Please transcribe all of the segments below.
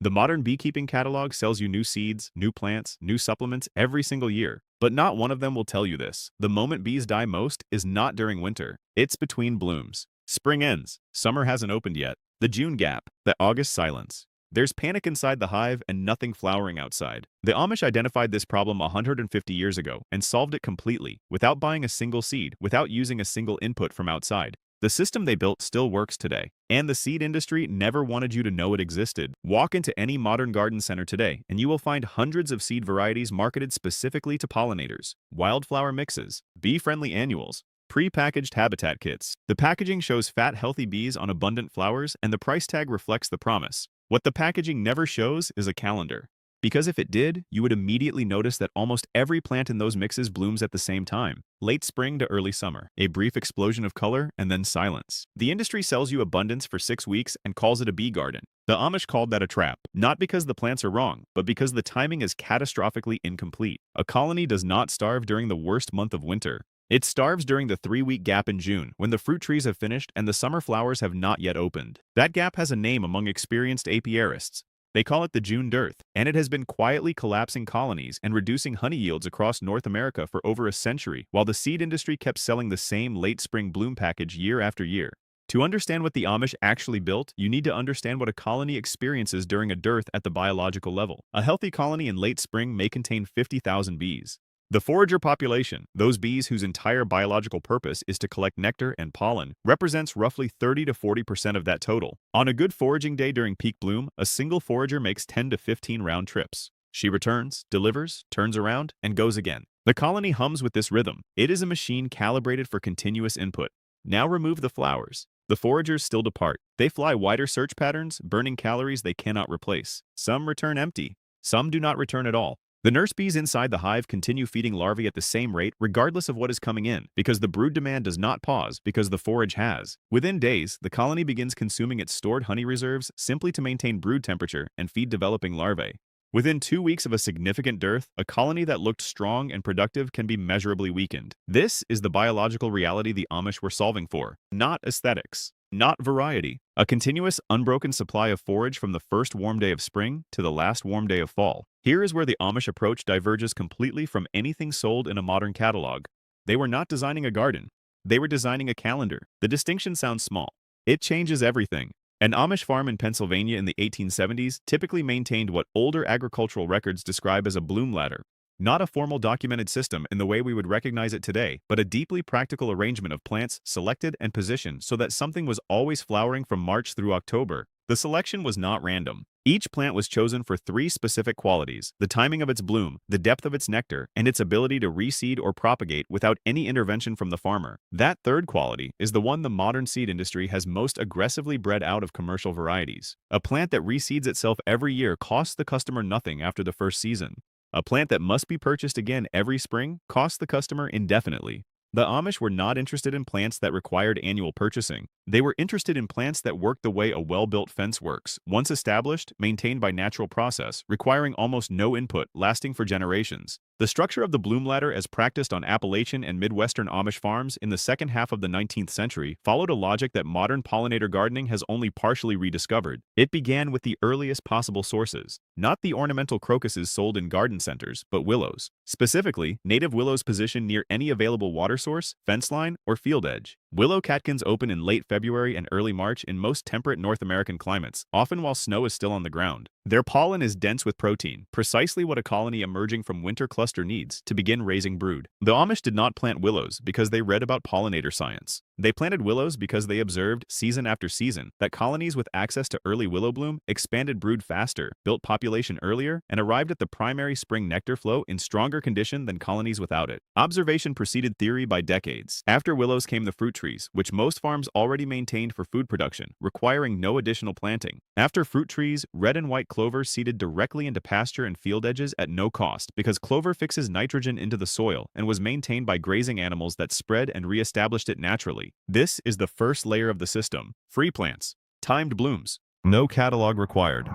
The modern beekeeping catalog sells you new seeds, new plants, new supplements every single year. But not one of them will tell you this. The moment bees die most is not during winter. It's between blooms. Spring ends. Summer hasn't opened yet. The June gap. The August silence. There's panic inside the hive and nothing flowering outside. The Amish identified this problem 150 years ago and solved it completely, without buying a single seed, without using a single input from outside. The system they built still works today, and the seed industry never wanted you to know it existed. Walk into any modern garden center today, and you will find hundreds of seed varieties marketed specifically to pollinators, wildflower mixes, bee-friendly annuals, pre-packaged habitat kits. The packaging shows fat, healthy bees on abundant flowers, and the price tag reflects the promise. What the packaging never shows is a calendar. Because if it did, you would immediately notice that almost every plant in those mixes blooms at the same time. Late spring to early summer. A brief explosion of color and then silence. The industry sells you abundance for 6 weeks and calls it a bee garden. The Amish called that a trap, not because the plants are wrong, but because the timing is catastrophically incomplete. A colony does not starve during the worst month of winter. It starves during the 3-week gap in June, when the fruit trees have finished and the summer flowers have not yet opened. That gap has a name among experienced apiarists. They call it the June dearth, and it has been quietly collapsing colonies and reducing honey yields across North America for over a century, while the seed industry kept selling the same late spring bloom package year after year. To understand what the Amish actually built, you need to understand what a colony experiences during a dearth at the biological level. A healthy colony in late spring may contain 50,000 bees. The forager population, those bees whose entire biological purpose is to collect nectar and pollen, represents roughly 30 to 40% of that total. On a good foraging day during peak bloom, a single forager makes 10 to 15 round trips. She returns, delivers, turns around, and goes again. The colony hums with this rhythm. It is a machine calibrated for continuous input. Now remove the flowers. The foragers still depart. They fly wider search patterns, burning calories they cannot replace. Some return empty. Some do not return at all. The nurse bees inside the hive continue feeding larvae at the same rate regardless of what is coming in, because the brood demand does not pause because the forage has. Within days, the colony begins consuming its stored honey reserves simply to maintain brood temperature and feed developing larvae. Within 2 weeks of a significant dearth, a colony that looked strong and productive can be measurably weakened. This is the biological reality the Amish were solving for, not aesthetics. Not variety. A continuous, unbroken supply of forage from the first warm day of spring to the last warm day of fall. Here is where the Amish approach diverges completely from anything sold in a modern catalog. They were not designing a garden. They were designing a calendar. The distinction sounds small. It changes everything. An Amish farm in Pennsylvania in the 1870s typically maintained what older agricultural records describe as a bloom ladder. Not a formal documented system in the way we would recognize it today, but a deeply practical arrangement of plants selected and positioned so that something was always flowering from March through October. The selection was not random. Each plant was chosen for 3 specific qualities: the timing of its bloom, the depth of its nectar, and its ability to reseed or propagate without any intervention from the farmer. That third quality is the one the modern seed industry has most aggressively bred out of commercial varieties. A plant that reseeds itself every year costs the customer nothing after the first season. A plant that must be purchased again every spring costs the customer indefinitely. The Amish were not interested in plants that required annual purchasing. They were interested in plants that worked the way a well-built fence works, once established, maintained by natural process, requiring almost no input, lasting for generations. The structure of the bloom ladder as practiced on Appalachian and Midwestern Amish farms in the second half of the 19th century followed a logic that modern pollinator gardening has only partially rediscovered. It began with the earliest possible sources, not the ornamental crocuses sold in garden centers, but willows. Specifically, native willows positioned near any available water source, fence line, or field edge. Willow catkins open in late February and early March in most temperate North American climates, often while snow is still on the ground. Their pollen is dense with protein, precisely what a colony emerging from winter cluster needs to begin raising brood. The Amish did not plant willows because they read about pollinator science. They planted willows because they observed, season after season, that colonies with access to early willow bloom expanded brood faster, built population earlier, and arrived at the primary spring nectar flow in stronger condition than colonies without it. Observation preceded theory by decades. After willows came the fruit trees, which most farms already maintained for food production, requiring no additional planting. After fruit trees, red and white clover seeded directly into pasture and field edges at no cost because clover fixes nitrogen into the soil and was maintained by grazing animals that spread and re-established it naturally. This is the first layer of the system. Free plants. Timed blooms. No catalog required.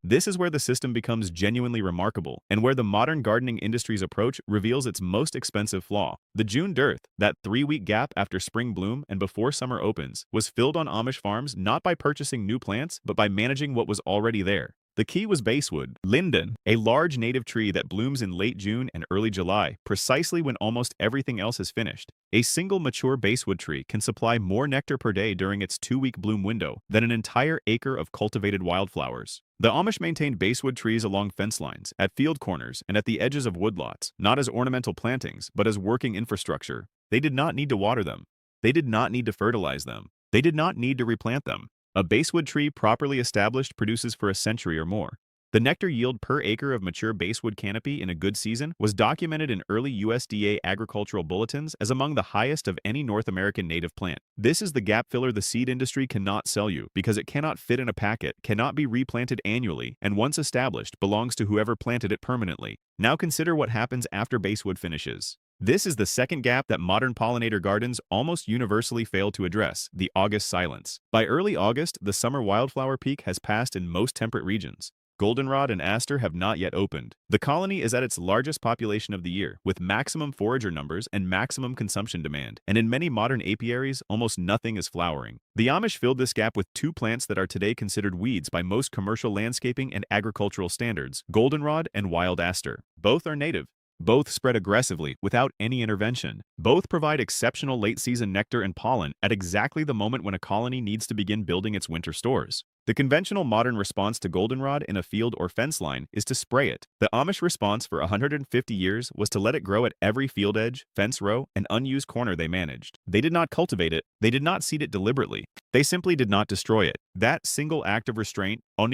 This is where the system becomes genuinely remarkable, and where the modern gardening industry's approach reveals its most expensive flaw. The June dearth, that 3-week gap after spring bloom and before summer opens, was filled on Amish farms not by purchasing new plants, but by managing what was already there. The key was Basswood, linden, a large native tree that blooms in late June and early July, precisely when almost everything else is finished. A single mature basswood tree can supply more nectar per day during its 2-week bloom window than an entire acre of cultivated wildflowers. The Amish maintained basswood trees along fence lines, at field corners, and at the edges of woodlots, not as ornamental plantings, but as working infrastructure. They did not need to water them. They did not need to fertilize them. They did not need to replant them. A basswood tree properly established produces for a century or more. The nectar yield per acre of mature basswood canopy in a good season was documented in early USDA agricultural bulletins as among the highest of any North American native plant. This is the gap filler the seed industry cannot sell you because it cannot fit in a packet, cannot be replanted annually, and once established belongs to whoever planted it permanently. Now consider what happens after basswood finishes. This is the second gap that modern pollinator gardens almost universally fail to address, the August silence. By early August, the summer wildflower peak has passed in most temperate regions. Goldenrod and aster have not yet opened. The colony is at its largest population of the year, with maximum forager numbers and maximum consumption demand, and in many modern apiaries, almost nothing is flowering. The Amish filled this gap with two plants that are today considered weeds by most commercial landscaping and agricultural standards, goldenrod and wild aster. Both are native. Both spread aggressively without any intervention. Both provide exceptional late-season nectar and pollen at exactly the moment when a colony needs to begin building its winter stores. The conventional modern response to goldenrod in a field or fence line is to spray it. The Amish response for 150 years was to let it grow at every field edge, fence row, and unused corner they managed. They did not cultivate it. They did not seed it deliberately. They simply did not destroy it. That single act of restraint, of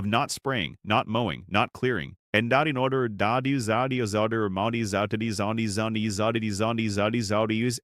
not spraying, not mowing, not clearing, and that in order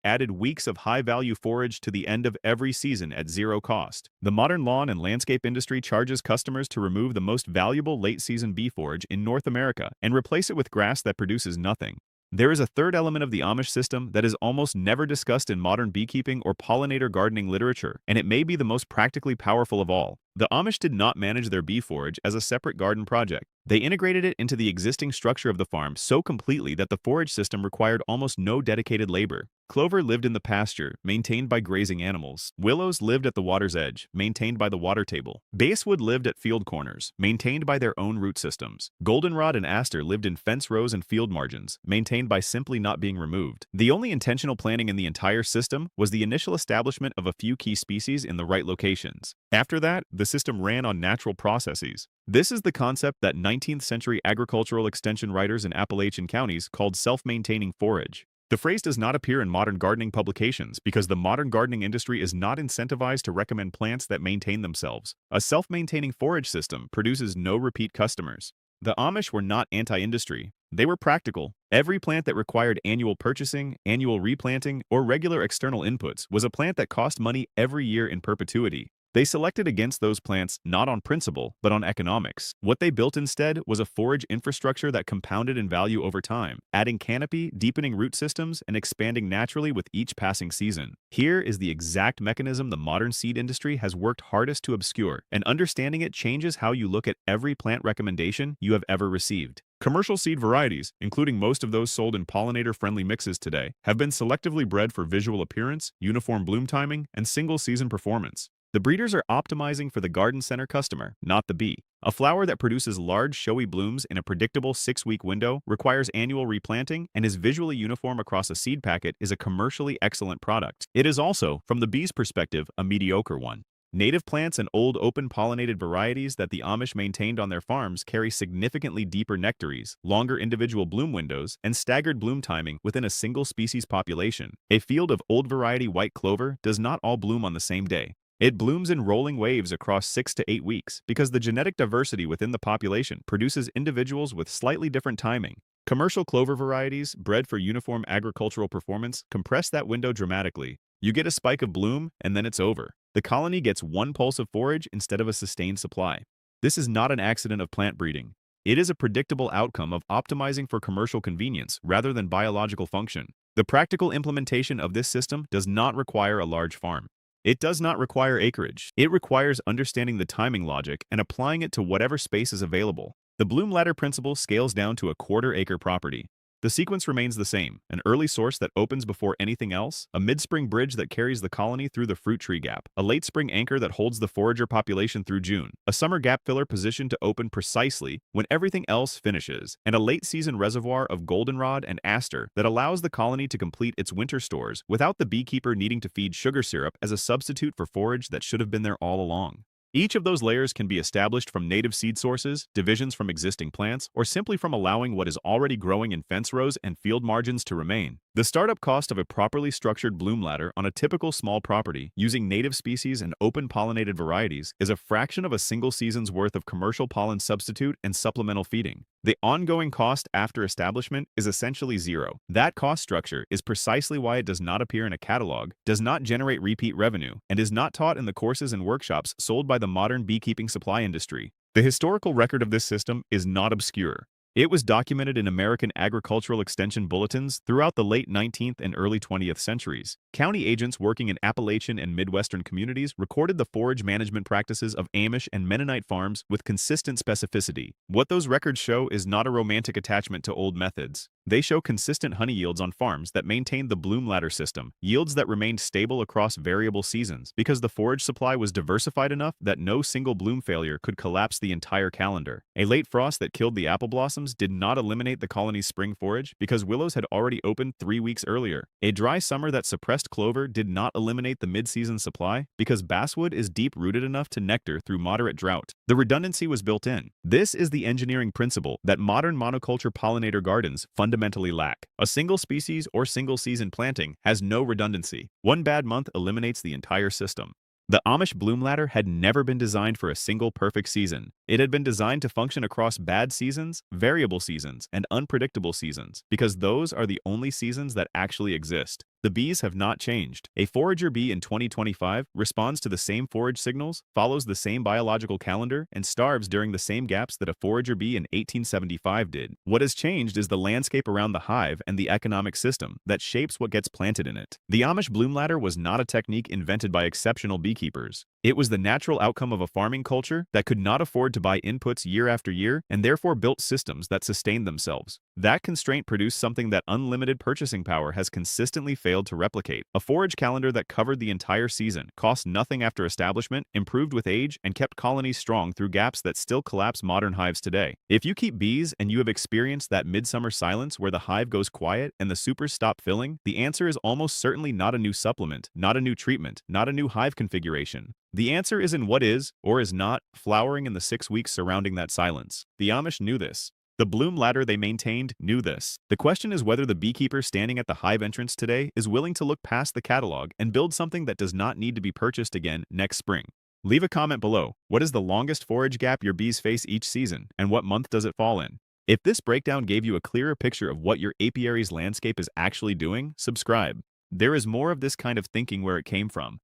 added weeks of high-value forage to the end of every season at zero cost. The modern lawn and landscape industry charges customers to remove the most valuable late-season bee forage in North America and replace it with grass that produces nothing. There is a third element of the Amish system that is almost never discussed in modern beekeeping or pollinator gardening literature, and it may be the most practically powerful of all. The Amish did not manage their bee forage as a separate garden project. They integrated it into the existing structure of the farm so completely that the forage system required almost no dedicated labor. Clover lived in the pasture, maintained by grazing animals. Willows lived at the water's edge, maintained by the water table. Basswood lived at field corners, maintained by their own root systems. Goldenrod and aster lived in fence rows and field margins, maintained by simply not being removed. The only intentional planting in the entire system was the initial establishment of a few key species in the right locations. After that, the system ran on natural processes. This is the concept that 19th century agricultural extension writers in Appalachian counties called self-maintaining forage. The phrase does not appear in modern gardening publications because the modern gardening industry is not incentivized to recommend plants that maintain themselves. A self-maintaining forage system produces no repeat customers. The Amish were not anti-industry. They were practical. Every plant that required annual purchasing, annual replanting, or regular external inputs was a plant that cost money every year in perpetuity. They selected against those plants not on principle, but on economics. What they built instead was a forage infrastructure that compounded in value over time, adding canopy, deepening root systems, and expanding naturally with each passing season. Here is the exact mechanism the modern seed industry has worked hardest to obscure, and understanding it changes how you look at every plant recommendation you have ever received. Commercial seed varieties, including most of those sold in pollinator-friendly mixes today, have been selectively bred for visual appearance, uniform bloom timing, and single-season performance. The breeders are optimizing for the garden center customer, not the bee. A flower that produces large, showy blooms in a predictable 6-week window, requires annual replanting, and is visually uniform across a seed packet is a commercially excellent product. It is also, from the bee's perspective, a mediocre one. Native plants and old open-pollinated varieties that the Amish maintained on their farms carry significantly deeper nectaries, longer individual bloom windows, and staggered bloom timing within a single species population. A field of old variety white clover does not all bloom on the same day. It blooms in rolling waves across 6 to 8 weeks because the genetic diversity within the population produces individuals with slightly different timing. Commercial clover varieties, bred for uniform agricultural performance, compress that window dramatically. You get a spike of bloom, and then it's over. The colony gets one pulse of forage instead of a sustained supply. This is not an accident of plant breeding. It is a predictable outcome of optimizing for commercial convenience rather than biological function. The practical implementation of this system does not require a large farm. It does not require acreage. It requires understanding the timing logic and applying it to whatever space is available. The bloom ladder principle scales down to a quarter-acre property. The sequence remains the same: an early source that opens before anything else, a mid-spring bridge that carries the colony through the fruit tree gap, a late spring anchor that holds the forager population through June, a summer gap filler positioned to open precisely when everything else finishes, and a late-season reservoir of goldenrod and aster that allows the colony to complete its winter stores without the beekeeper needing to feed sugar syrup as a substitute for forage that should have been there all along. Each of those layers can be established from native seed sources, divisions from existing plants, or simply from allowing what is already growing in fence rows and field margins to remain. The startup cost of a properly structured bloom ladder on a typical small property using native species and open-pollinated varieties is a fraction of a single season's worth of commercial pollen substitute and supplemental feeding. The ongoing cost after establishment is essentially zero. That cost structure is precisely why it does not appear in a catalog, does not generate repeat revenue, and is not taught in the courses and workshops sold by the modern beekeeping supply industry. The historical record of this system is not obscure. It was documented in American agricultural extension bulletins throughout the late 19th and early 20th centuries. County agents working in Appalachian and Midwestern communities recorded the forage management practices of Amish and Mennonite farms with consistent specificity. What those records show is not a romantic attachment to old methods. They show consistent honey yields on farms that maintained the bloom ladder system, yields that remained stable across variable seasons because the forage supply was diversified enough that no single bloom failure could collapse the entire calendar. A late frost that killed the apple blossoms did not eliminate the colony's spring forage because willows had already opened 3 weeks earlier. A dry summer that suppressed clover did not eliminate the mid-season supply because basswood is deep-rooted enough to nectar through moderate drought. The redundancy was built in. This is the engineering principle that modern monoculture pollinator gardens fundamentally lack. A single species or single season planting has no redundancy. One bad month eliminates the entire system. The Amish bloom ladder had never been designed for a single perfect season. It had been designed to function across bad seasons, variable seasons, and unpredictable seasons, because those are the only seasons that actually exist. The bees have not changed. A forager bee in 2025 responds to the same forage signals, follows the same biological calendar, and starves during the same gaps that a forager bee in 1875 did. What has changed is the landscape around the hive and the economic system that shapes what gets planted in it. The Amish bloom ladder was not a technique invented by exceptional beekeepers. It was the natural outcome of a farming culture that could not afford to buy inputs year after year and therefore built systems that sustained themselves. That constraint produced something that unlimited purchasing power has consistently failed to replicate. A forage calendar that covered the entire season, cost nothing after establishment, improved with age, and kept colonies strong through gaps that still collapse modern hives today. If you keep bees and you have experienced that midsummer silence where the hive goes quiet and the supers stop filling, the answer is almost certainly not a new supplement, not a new treatment, not a new hive configuration. The answer is in what is, or is not, flowering in the 6 weeks surrounding that silence. The Amish knew this. The bloom ladder they maintained knew this. The question is whether the beekeeper standing at the hive entrance today is willing to look past the catalog and build something that does not need to be purchased again next spring. Leave a comment below. What is the longest forage gap your bees face each season, and what month does it fall in? If this breakdown gave you a clearer picture of what your apiary's landscape is actually doing, subscribe. There is more of this kind of thinking where it came from.